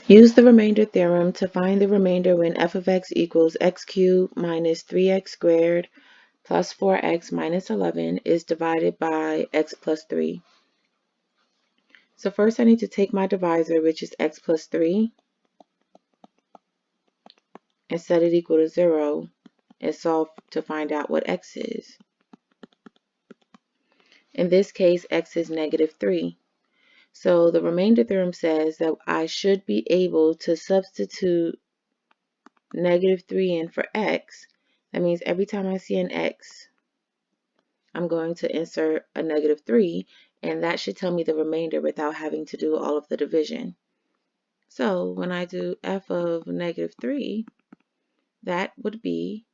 Use the remainder theorem to find the remainder when f of x equals x cubed minus 3x squared plus 4x minus 11 is divided by x plus 3. So first I need to take my divisor, which is x plus 3, and set it equal to 0 and solve to find out what x is. In this case, x is negative 3. So the remainder theorem says that I should be able to substitute negative 3 in for x. That means every time I see an x, I'm going to insert a negative 3, and that should tell me the remainder without having to do all of the division. So when I do f of negative 3, that would be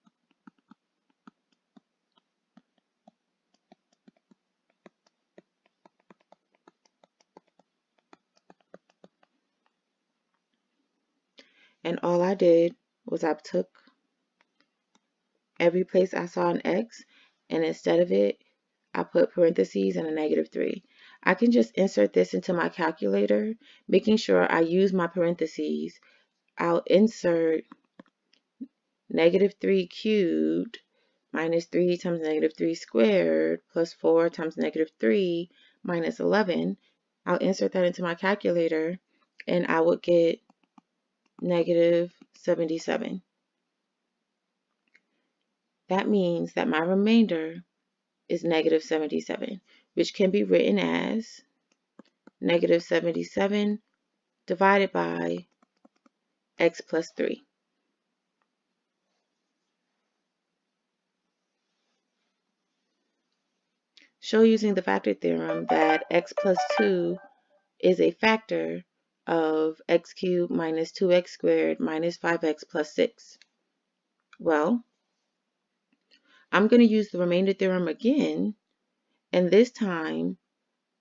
and all I did was I took every place I saw an x, and instead of it, I put parentheses and a negative 3. I can just insert this into my calculator, making sure I use my parentheses. I'll insert negative 3 cubed minus 3 times negative 3 squared plus 4 times negative 3 minus 11. I'll insert that into my calculator, and I would get negative 77. That means that my remainder is negative 77, which can be written as negative 77 divided by x plus 3. Show using the factor theorem that x plus 2 is a factor of x cubed minus 2x squared minus 5x plus 6. Well, I'm going to use the remainder theorem again, and this time,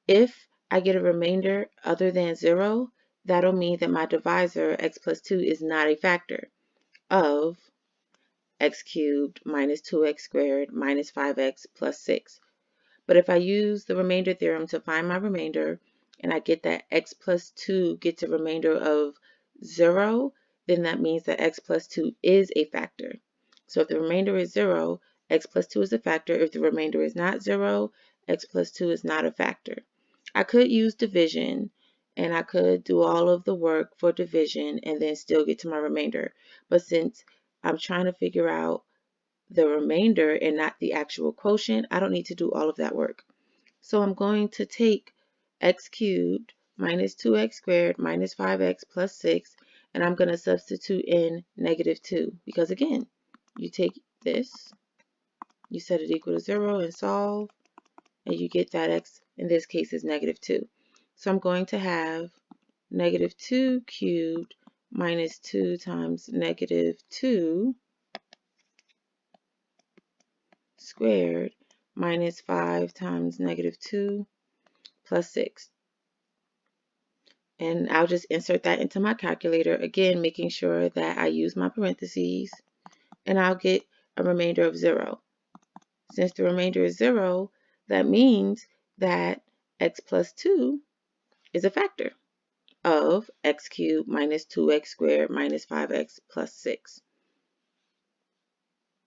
if I get a remainder other than 0, that'll mean that my divisor, x plus 2, is not a factor of x cubed minus 2x squared minus 5x plus 6. But if I use the remainder theorem to find my remainder, and I get that x plus 2 gets a remainder of 0, then that means that x plus 2 is a factor. So if the remainder is 0, x plus 2 is a factor. If the remainder is not 0, x plus 2 is not a factor. I could use division, and I could do all of the work for division and then still get to my remainder. But since I'm trying to figure out the remainder and not the actual quotient, I don't need to do all of that work. So I'm going to take x cubed minus 2x squared minus 5x plus 6, and I'm going to substitute in negative 2, because again, you take this, you set it equal to 0 and solve, and you get that x in this case is negative 2. So I'm going to have negative 2 cubed minus 2 times negative 2 squared minus 5 times negative 2 plus 6. And I'll just insert that into my calculator, again making sure that I use my parentheses, and I'll get a remainder of 0. Since the remainder is 0, that means that x plus 2 is a factor of x cubed minus 2x squared minus 5x plus 6.